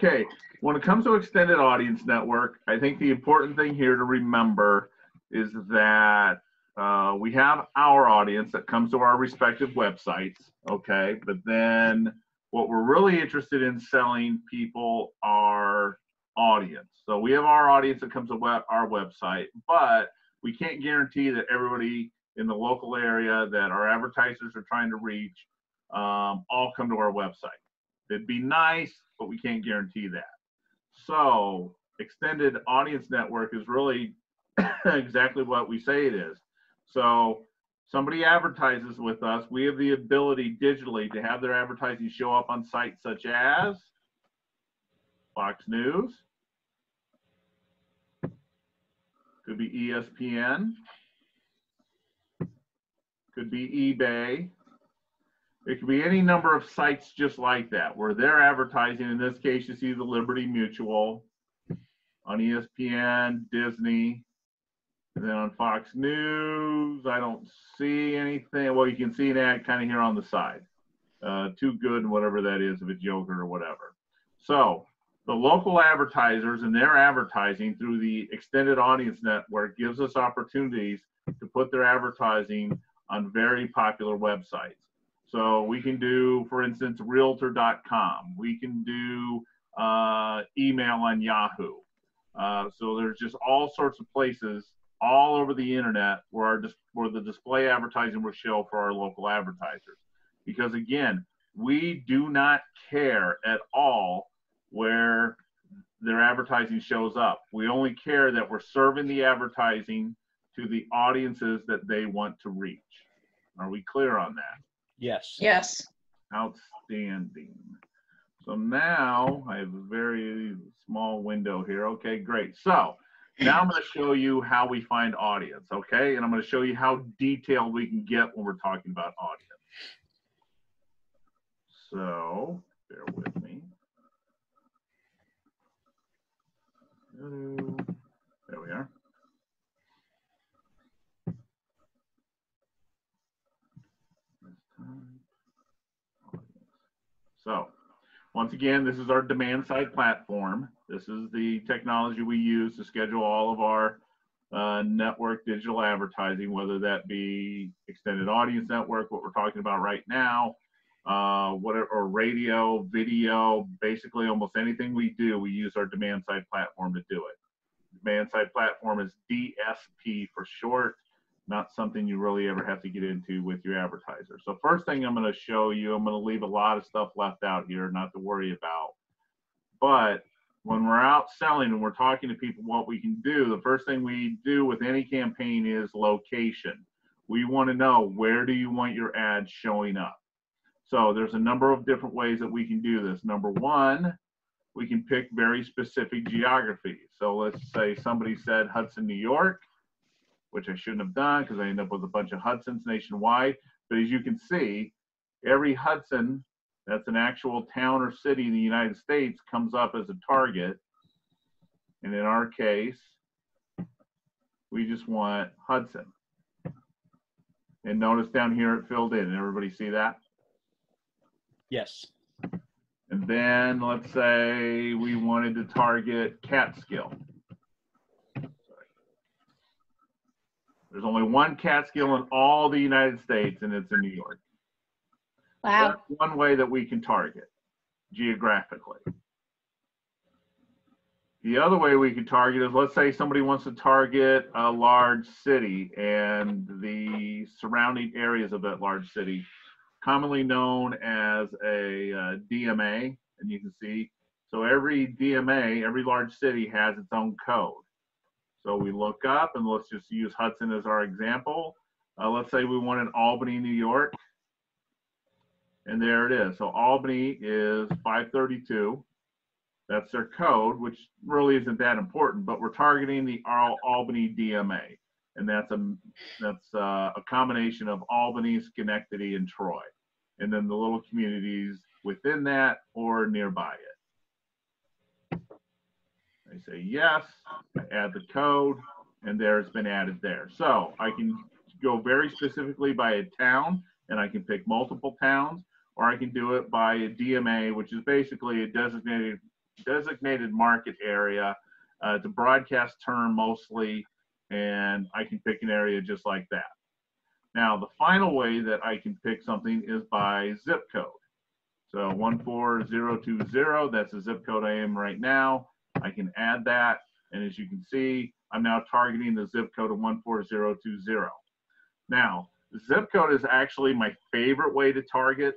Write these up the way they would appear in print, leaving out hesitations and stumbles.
Okay, when it comes to extended audience network, I think the important thing here to remember is that we have our audience that comes to our respective websites, okay? But then what we're really interested in selling people are audience. So we have our audience that comes to our website, but we can't guarantee that everybody in the local area that our advertisers are trying to reach all come to our website. It'd be nice, but we can't guarantee that. So extended audience network is really exactly what we say it is. So somebody advertises with us, we have the ability digitally to have their advertising show up on sites such as Fox News, could be ESPN, could be eBay. It could be any number of sites just like that where they're advertising. In this case, you see the Liberty Mutual on ESPN, Disney, and then on Fox News, I don't see anything. Well, you can see an ad kind of here on the side. Too Good, whatever that is, if it's yogurt or whatever. So the local advertisers and their advertising through the extended audience network gives us opportunities to put their advertising on very popular websites. So we can do, for instance, realtor.com. We can do email on Yahoo. So there's just all sorts of places all over the internet where the display advertising will show for our local advertisers. Because again, we do not care at all where their advertising shows up. We only care that we're serving the advertising to the audiences that they want to reach. Are we clear on that? Yes. Yes. Outstanding. So now I have a very small window here. Okay, great. So now I'm going to show you how we find audience, okay? And I'm going to show you how detailed we can get when we're talking about audience. So bear with me. There we are. So once again, this is our demand side platform. This is the technology we use to schedule all of our network digital advertising, whether that be extended audience network, what we're talking about right now, whatever, or radio, video, basically almost anything we do, we use our demand side platform to do it. Demand side platform is DSP for short, not something you really ever have to get into with your advertiser. So first thing I'm going to show you, I'm going to leave a lot of stuff left out here, not to worry about. But when we're out selling and we're talking to people what we can do, the first thing we do with any campaign is location. We want to know, where do you want your ad showing up? So there's a number of different ways that we can do this. Number one, we can pick very specific geography. So let's say somebody said Hudson, New York, which I shouldn't have done because I end up with a bunch of Hudsons nationwide. But as you can see, every Hudson that's an actual town or city in the United States comes up as a target. And in our case, we just want Hudson. And notice down here it filled in. Everybody see that? Yes. And then let's say we wanted to target Catskill. There's only one Catskill in all the United States, and it's in New York. Wow. That's one way that we can target geographically. The other way we can target is, let's say somebody wants to target a large city and the surrounding areas of that large city, commonly known as a DMA, and you can see, so every DMA, every large city has its own code. So we look up, and let's just use Hudson as our example. Let's say we wanted Albany, New York. And there it is. So Albany is 532. That's their code, which really isn't that important, but we're targeting the Albany DMA. And that's a combination of Albany, Schenectady, and Troy. And then the little communities within that or nearby it. I say yes, I add the code, and there it's been added there. So I can go very specifically by a town, and I can pick multiple towns, or I can do it by a DMA, which is basically a designated designated market area. It's a broadcast term mostly, and I can pick an area just like that. Now, the final way that I can pick something is by zip code. So 14020, that's the zip code I am right now. I can add that, and as you can see, I'm now targeting the zip code of 14020. Now, zip code is actually my favorite way to target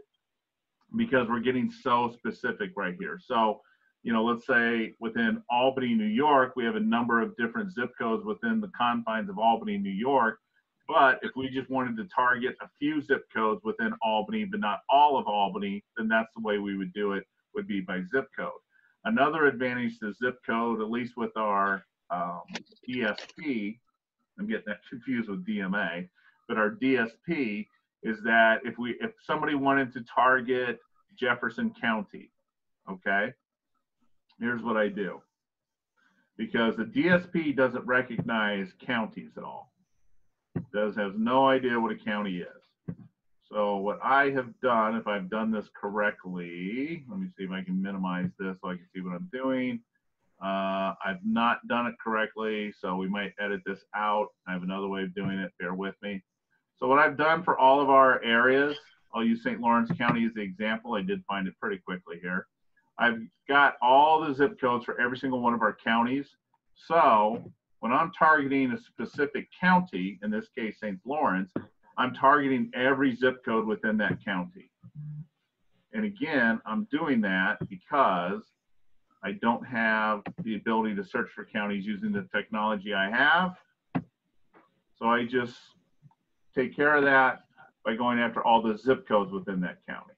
because we're getting so specific right here. So, you know, let's say within Albany, New York, we have a number of different zip codes within the confines of Albany, New York. But if we just wanted to target a few zip codes within Albany, but not all of Albany, then that's the way we would do it, would be by zip code. Another advantage to zip code, at least with our DSP, I'm getting that confused with DMA, but our DSP is that if somebody wanted to target Jefferson County, okay, here's what I do. Because the DSP doesn't recognize counties at all. Has no idea what a county is. So what I have done, if I've done this correctly, let me see if I can minimize this so I can see what I'm doing. I've not done it correctly, so we might edit this out. I have another way of doing it, bear with me. So what I've done for all of our areas, I'll use St. Lawrence County as the example. I did find it pretty quickly here. I've got all the zip codes for every single one of our counties. So when I'm targeting a specific county, in this case, St. Lawrence, I'm targeting every zip code within that county. And again, I'm doing that because I don't have the ability to search for counties using the technology I have. So I just take care of that by going after all the zip codes within that county.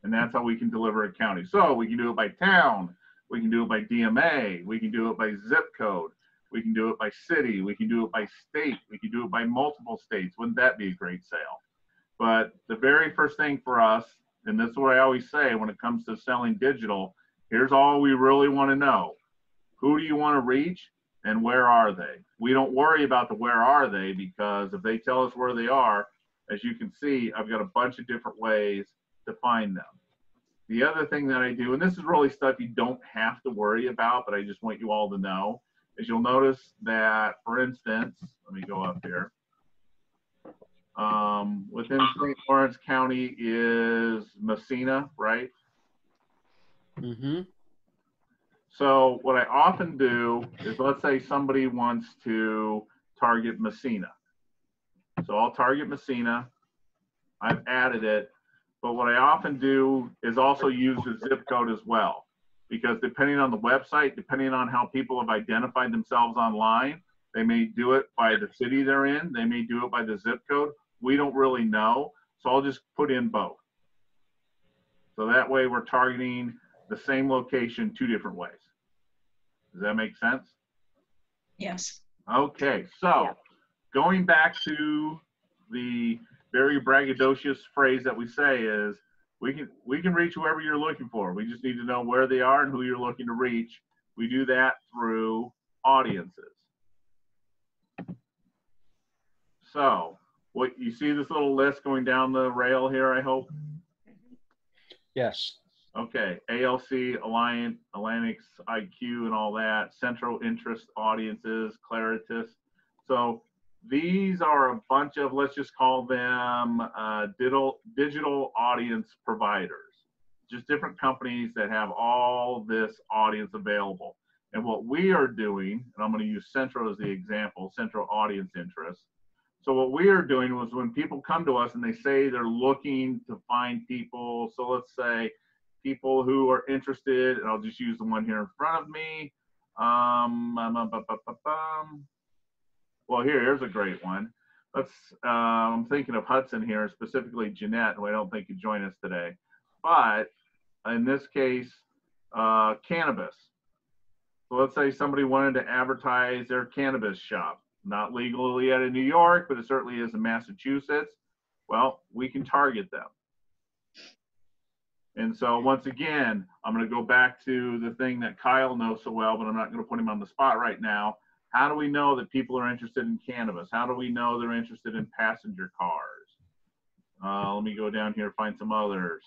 And that's how we can deliver a county. So we can do it by town, we can do it by DMA, we can do it by zip code, we can do it by city, we can do it by state, we can do it by multiple states. Wouldn't that be a great sale? But the very first thing for us, and this is what I always say when it comes to selling digital, here's all we really want to know. Who do you want to reach and where are they? We don't worry about the where are they, because if they tell us where they are, as you can see, I've got a bunch of different ways to find them. The other thing that I do, and this is really stuff you don't have to worry about, but I just want you all to know, is you'll notice that, for instance, let me go up here. Within St. Lawrence County is Massena, right? Mm-hmm. So what I often do is, let's say somebody wants to target Massena. So I'll target Massena. I've added it. But what I often do is also use the zip code as well. Because depending on the website, depending on how people have identified themselves online, they may do it by the city they're in. They may do it by the zip code. We don't really know. So I'll just put in both. So that way we're targeting the same location 2 different ways. Does that make sense? Yes. Okay, so going back to the very braggadocious phrase that we say is, we can reach whoever you're looking for. We just need to know where they are and who you're looking to reach. We do that through audiences. So what you see, this little list going down the rail here, I hope? Yes. Okay, ALC, Alliant, Atlantic, IQ, and all that, central interest audiences, Claritas. So these are a bunch of, let's just call them digital audience providers, just different companies that have all this audience available. And what we are doing, and I'm going to use Centro as the example, Centro Audience Interest. So what we are doing was, when people come to us and they say they're looking to find people, so let's say people who are interested, and I'll just use the one here in front of me. Well, here's a great one. I'm thinking of Hudson here, specifically Jeanette, who I don't think could join us today. But in this case, cannabis. So let's say somebody wanted to advertise their cannabis shop. Not legally yet in New York, but it certainly is in Massachusetts. Well, we can target them. And so once again, I'm going to go back to the thing that Kyle knows so well, but I'm not going to put him on the spot right now. How do we know that people are interested in cannabis? How do we know they're interested in passenger cars? Let me go down here, find some others.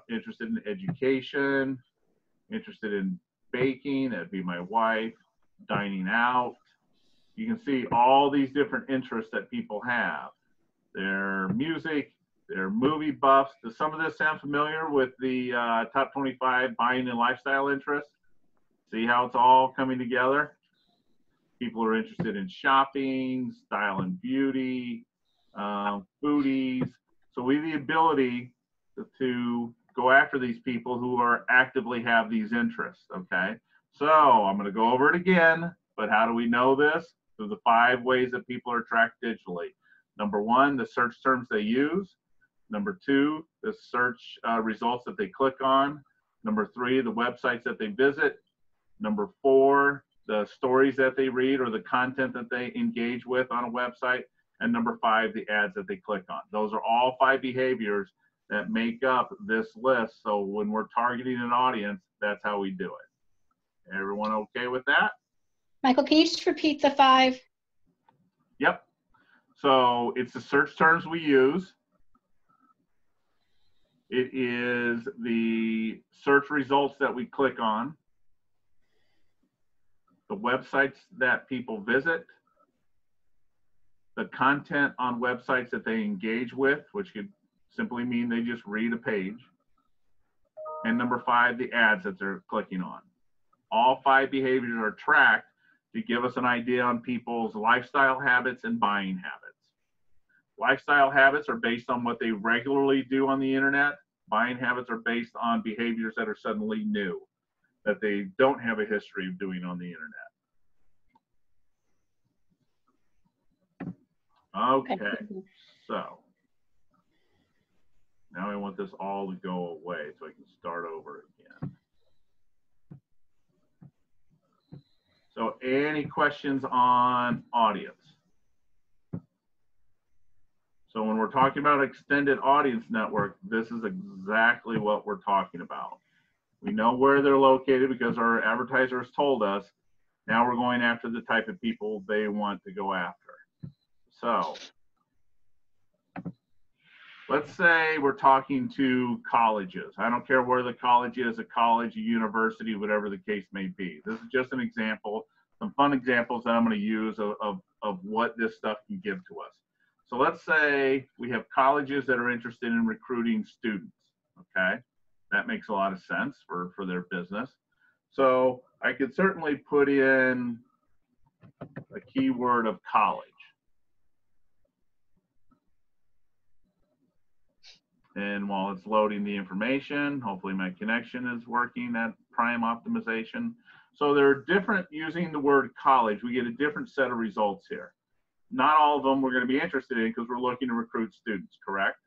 Interested in education, interested in baking, that'd be my wife, dining out. You can see all these different interests that people have. Their music, their movie buffs. Does some of this sound familiar with the top 25 buying and lifestyle interests? See how it's all coming together? People are interested in shopping, style and beauty, foodies. So we have the ability to go after these people who are actively have these interests, okay? So I'm gonna go over it again, but how do we know this? Through the 5 ways that people are tracked digitally. Number 1, the search terms they use. Number 2, the search results that they click on. Number 3, the websites that they visit. Number 4, the stories that they read or the content that they engage with on a website. And number 5, the ads that they click on. Those are all 5 behaviors that make up this list. So when we're targeting an audience, that's how we do it. Everyone okay with that? Michael, can you just repeat the 5? Yep. So it's the search terms we use. It is the search results that we click on, the websites that people visit, the content on websites that they engage with, which could simply mean they just read a page, and number 5, the ads that they're clicking on. All 5 behaviors are tracked to give us an idea on people's lifestyle habits and buying habits. Lifestyle habits are based on what they regularly do on the internet. Buying habits are based on behaviors that are suddenly new, that they don't have a history of doing on the internet. Okay, so now I want this all to go away so I can start over again. So any questions on audience? So when we're talking about extended audience network, this is exactly what we're talking about. We know where they're located because our advertisers told us. Now we're going after the type of people they want to go after. So let's say we're talking to colleges. I don't care where the college is, a college, a university, whatever the case may be. This is just an example, some fun examples that I'm going to use of what this stuff can give to us. So let's say we have colleges that are interested in recruiting students, okay? That makes a lot of sense for their business. So I could certainly put in a keyword of college. And while it's loading the information, hopefully my connection is working at Prime Optimization. So there are different, using the word college, we get a different set of results here. Not all of them we're going to be interested in because we're looking to recruit students, correct?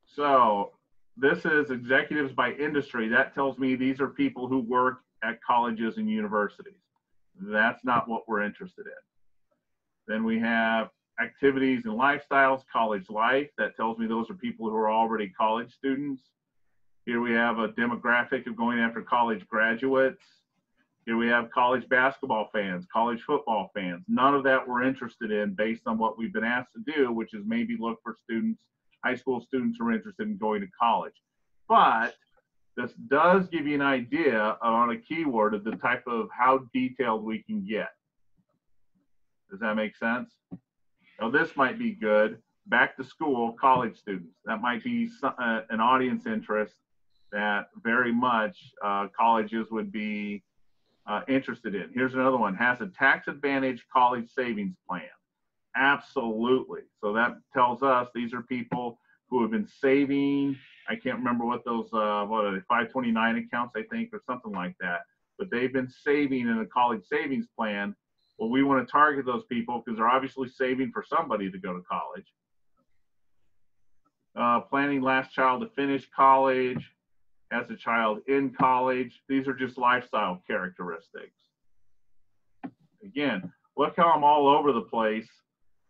So this is executives by industry. That tells me these are people who work at colleges and universities. That's not what we're interested in. Then we have activities and lifestyles, college life. That tells me those are people who are already college students. Here we have a demographic of going after college graduates. Here we have college basketball fans, college football fans. None of that we're interested in based on what we've been asked to do, which is maybe look for students, high school students who are interested in going to college. But this does give you an idea on a keyword of the type of how detailed we can get. Does that make sense? Now this might be good. Back to school, college students. That might be an audience interest that very much colleges would be interested in. Here's another one. Has a tax advantage college savings plan. Absolutely. So that tells us these are people who have been saving. I can't remember what those, what are they, 529 accounts, I think, or something like that. But they've been saving in a college savings plan. Well, we want to target those people because they're obviously saving for somebody to go to college. Planning last child to finish college, has a child in college. These are just lifestyle characteristics. Again, look how I'm all over the place.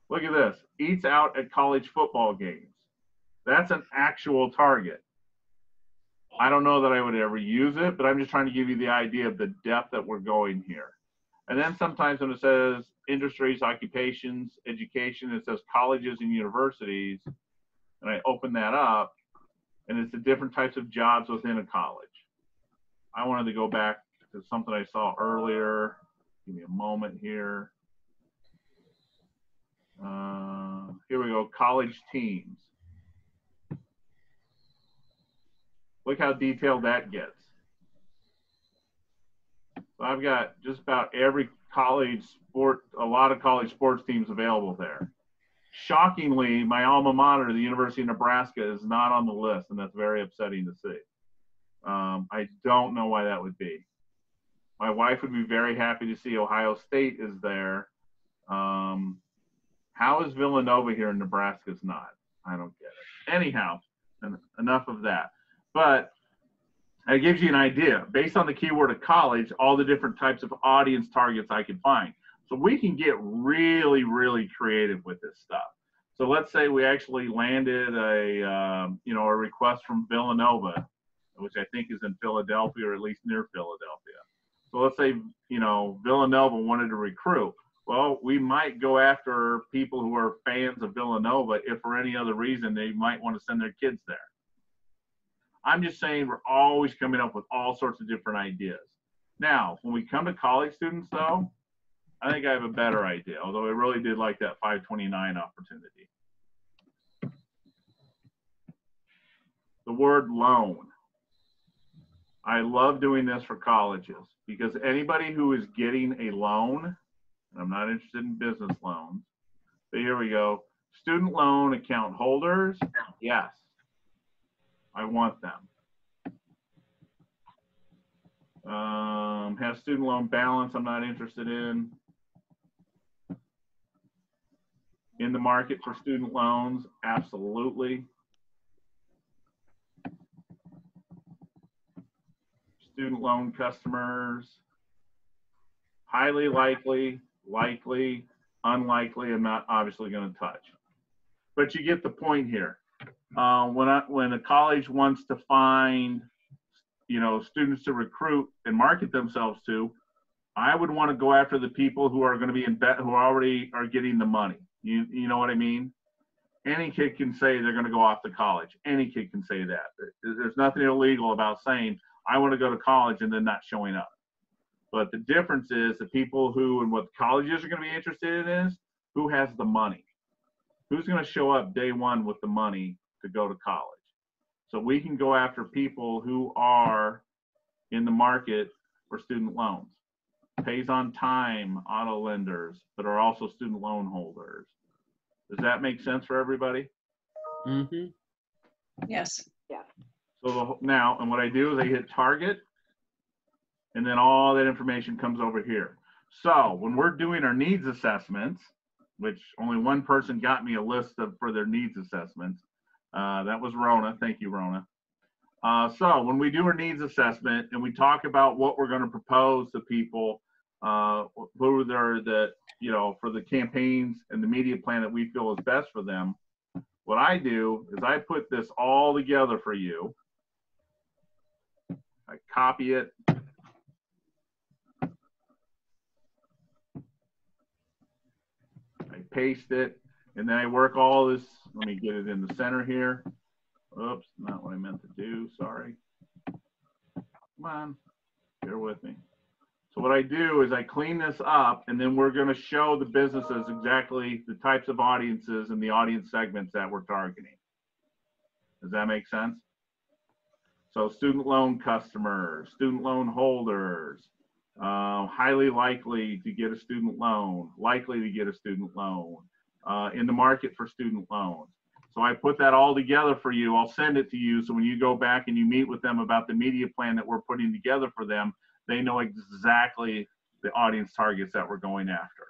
Look at this, eats out at college football games. That's an actual target. I don't know that I would ever use it, but I'm just trying to give you the idea of the depth that we're going here. And then sometimes when it says industries, occupations, education, it says colleges and universities. and I open that up, and it's the different types of jobs within a college. I wanted to go back to something I saw earlier. Give me a moment here. Here we go, college teams. Look how detailed that gets. So I've got just about every college sport, a lot of college sports teams available there. Shockingly, my alma mater, the University of Nebraska, is not on the list, and that's very upsetting to see. I don't know why that would be. My wife would be very happy to see Ohio State is there. How is Villanova here in Nebraska is not? I don't get it. Anyhow, enough of that. But it gives you an idea, based on the keyword of college, all the different types of audience targets I can find. So we can get really, really creative with this stuff. So let's say we actually landed a request from Villanova, which I think is in Philadelphia, or at least near Philadelphia. So let's say, Villanova wanted to recruit. Well, we might go after people who are fans of Villanova if for any other reason they might want to send their kids there. I'm just saying we're always coming up with all sorts of different ideas. Now, when we come to college students, though, I think I have a better idea, although I really did like that 529 opportunity. The word loan. I love doing this for colleges because anybody who is getting a loan, and I'm not interested in business loans, but here we go. Student loan account holders, yes, I want them. Have student loan balance, I'm not interested in. In the market for student loans, absolutely. Student loan customers, highly likely, likely, unlikely, I'm not obviously going to touch. But you get the point here. When a college wants to find, students to recruit and market themselves to, I would want to go after the people who are going to be who already are getting the money. You know what I mean? Any kid can say they're going to go off to college. Any kid can say that. There's nothing illegal about saying, I want to go to college and then not showing up. But the difference is the people who and what colleges are going to be interested in is who has the money. Who's going to show up day one with the money to go to college? So we can go after people who are in the market for student loans. Pays on time auto lenders, but are also student loan holders. Does that make sense for everybody? Mm-hmm. Yes. So now, and what I do is I hit target, and then all that information comes over here. So when we're doing our needs assessments, which only one person got me a list for their needs assessments, that was Rona. Thank you, Rona. So when we do our needs assessment and we talk about what we're going to propose to people, who they're for the campaigns and the media plan that we feel is best for them, what I do is I put this all together for you. I copy it. I paste it, and then I work all this. Let me get it in the center here. Oops, not what I meant to do, sorry. Come on, bear with me. So what I do is I clean this up, and then we're gonna show the businesses exactly the types of audiences and the audience segments that we're targeting. Does that make sense? So student loan customers, student loan holders, highly likely to get a student loan, likely to get a student loan, in the market for student loans. So I put that all together for you. I'll send it to you. So when you go back and you meet with them about the media plan that we're putting together for them, they know exactly the audience targets that we're going after.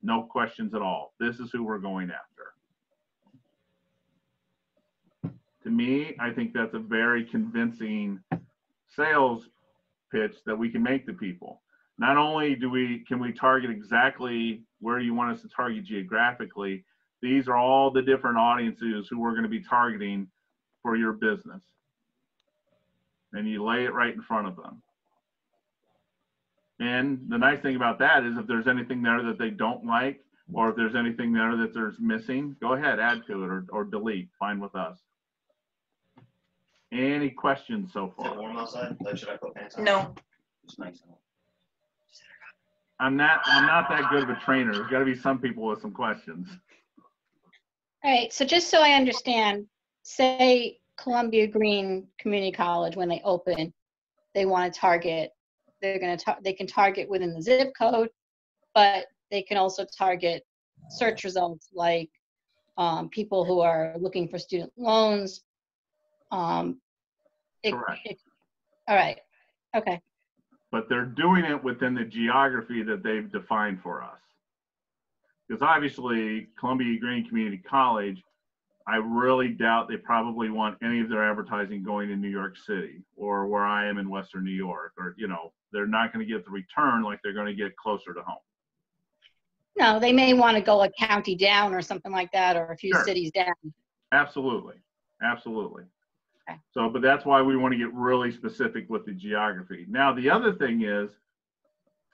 No questions at all. This is who we're going after. To me, I think that's a very convincing sales pitch that we can make to people. Not only can we target exactly where you want us to target geographically, these are all the different audiences who we're going to be targeting for your business. And you lay it right in front of them. And the nice thing about that is if there's anything there that they don't like, or if there's anything there that there's missing, go ahead, add to it or delete, fine with us. Any questions so Is it far? warm outside? Like, should I put pants on? No. It's nice. I'm not that good of a trainer. There's got to be some people with some questions. All right, so just so I understand, say Columbia Green Community College, when they open, they want to target, they can target within the zip code, but they can also target search results like people who are looking for student loans. All right, okay. But they're doing it within the geography that they've defined for us. Because obviously, Columbia Green Community College, I really doubt they probably want any of their advertising going in New York City or where I am in Western New York, or, you know, they're not going to get the return like they're going to get closer to home. No, they may want to go a county down or something like that, or a few Sure. cities down. Absolutely. Absolutely. Okay. So, but that's why we want to get really specific with the geography. Now, the other thing is,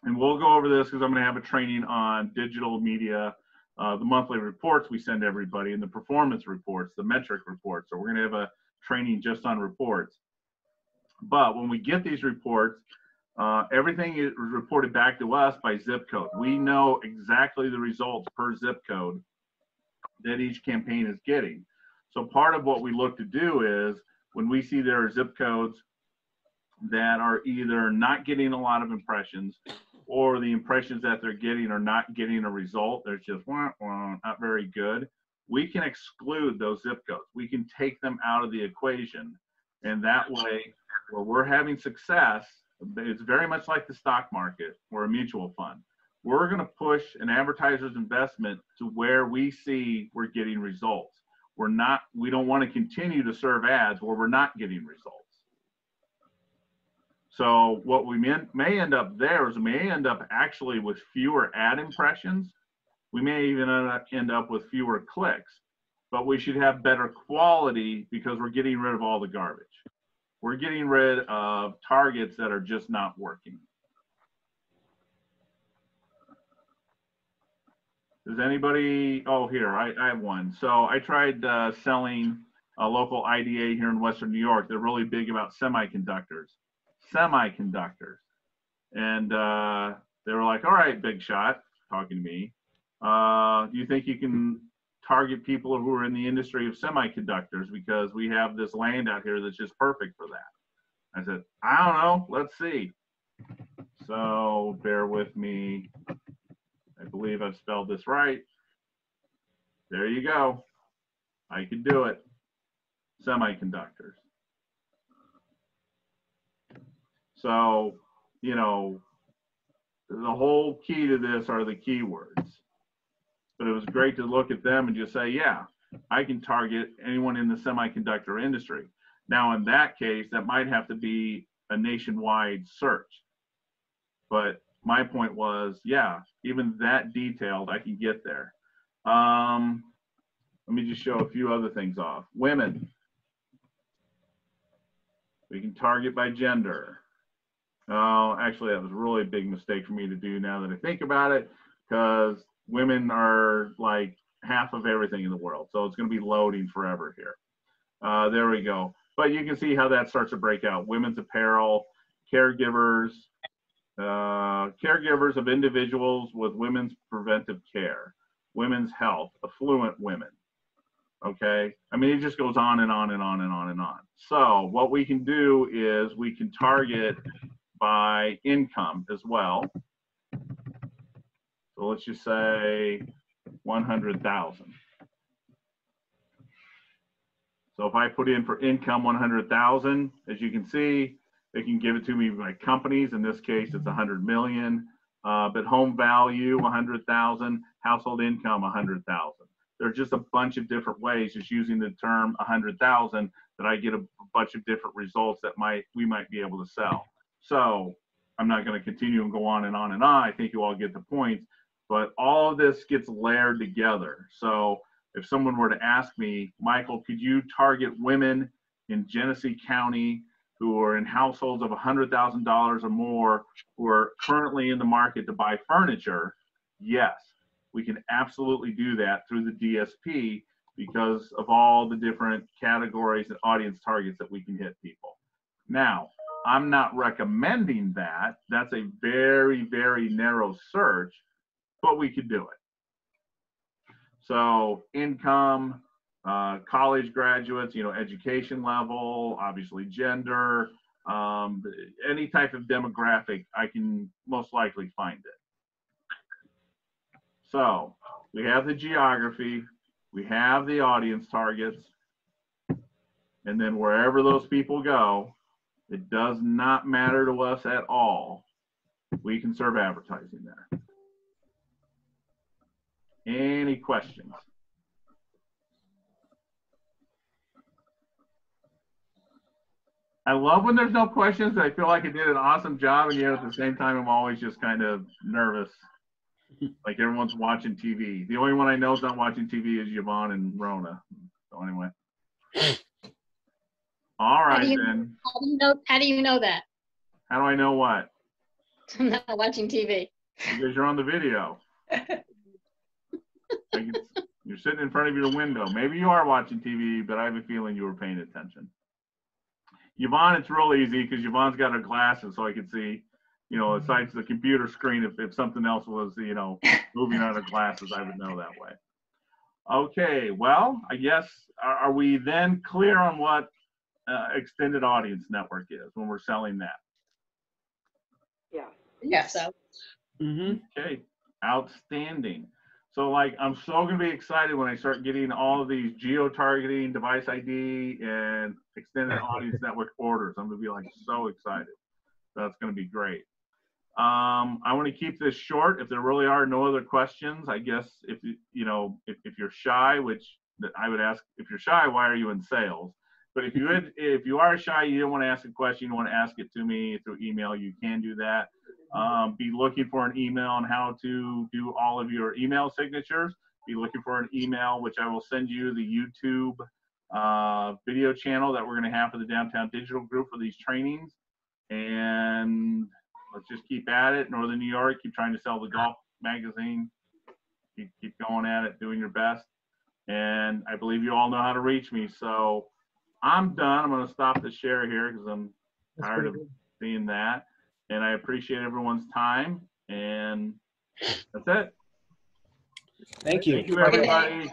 and we'll go over this because I'm going to have a training on digital media, the monthly reports we send everybody, and the performance reports, the metric reports. So we're going to have a training just on reports. But when we get these reports, everything is reported back to us by zip code. We know exactly the results per zip code that each campaign is getting. So part of what we look to do is when we see there are zip codes that are either not getting a lot of impressions or the impressions that they're getting are not getting a result, there's just not very good, we can exclude those zip codes. We can take them out of the equation. And that way, where we're having success, it's very much like the stock market or a mutual fund. We're going to push an advertiser's investment to where we see we're getting results. We don't want to continue to serve ads where we're not getting results. So what we may end up there is we may end up actually with fewer ad impressions. We may even end up with fewer clicks, but we should have better quality because we're getting rid of all the garbage. We're getting rid of targets that are just not working. Does anybody, oh, here, I have one. So I tried selling a local IDA here in Western New York. They're really big about semiconductors. And they were like, all right, big shot, talking to me. Do you think you can target people who are in the industry of semiconductors because we have this land out here that's just perfect for that? I said, I don't know, let's see. So bear with me. I believe I've spelled this right. There you go. I could do it. Semiconductors. So, you know, the whole key to this are the keywords. But it was great to look at them and just say, yeah, I can target anyone in the semiconductor industry. Now, in that case, that might have to be a nationwide search. But my point was, yeah, even that detailed, I can get there. Let me just show a few other things off. Women. We can target by gender. Oh, actually, that was a really big mistake for me to do now that I think about it, because women are like half of everything in the world. So it's going to be loading forever here. There we go. But you can see how that starts to break out. Women's apparel, caregivers, caregivers of individuals with women's preventive care, women's health, affluent women. Okay. I mean, it just goes on and on and on and on and on. So what we can do is we can target by income as well. So let's just say 100,000. So if I put in for income 100,000, as you can see, they can give it to me by companies. In this case, it's 100 million. But home value 100,000, household income 100,000. There's just a bunch of different ways, just using the term 100,000, that I get a bunch of different results that we might be able to sell. So I'm not going to continue and go on and on and on. I think you all get the point. But all of this gets layered together. So if someone were to ask me, Michael, could you target women in Genesee County who are in households of $100,000 or more, who are currently in the market to buy furniture? Yes. we can absolutely do that through the DSP because of all the different categories and audience targets that we can hit people. Now, I'm not recommending that. That's a very, very narrow search, but we could do it. So income, college graduates, education level, obviously gender, any type of demographic, I can most likely find it. So we have the geography, we have the audience targets, and then wherever those people go, it does not matter to us at all. We can serve advertising there. Any questions? I love when there's no questions. I feel like I did an awesome job, and yet at the same time, I'm always just kind of nervous. Like everyone's watching TV. The only one I know is not watching TV is Yvonne and Rona. So anyway. All right, then. How do you know that? How do I know what? I'm not watching TV. Because you're on the video. You're sitting in front of your window. Maybe you are watching TV, but I have a feeling you were paying attention. Yvonne, it's real easy because Yvonne's got her glasses, so I could see, aside from the computer screen, if something else was, moving on her glasses, I would know that way. Okay, well, I guess, are we then clear on what extended audience network is when we're selling that? Yeah. Yes. So. Okay, outstanding. So I'm so going to be excited when I start getting all of these geo-targeting, device ID, and extended audience network orders. I'm going to be so excited. That's going to be great. I want to keep this short. If there really are no other questions, I guess if you're shy, which I would ask, if you're shy, why are you in sales? But if you are shy, you don't want to ask a question, you want to ask it to me through email, you can do that. Be looking for an email on how to do all of your email signatures. Be looking for an email, which I will send you the YouTube video channel that we're going to have for the Downtown Digital Group for these trainings. And let's just keep at it. Northern New York, keep trying to sell the golf magazine. Keep going at it, doing your best. And I believe you all know how to reach me. So I'm done. I'm going to stop the share here because I'm tired of seeing that. And I appreciate everyone's time. And that's it. Thank you. Thank you, everybody.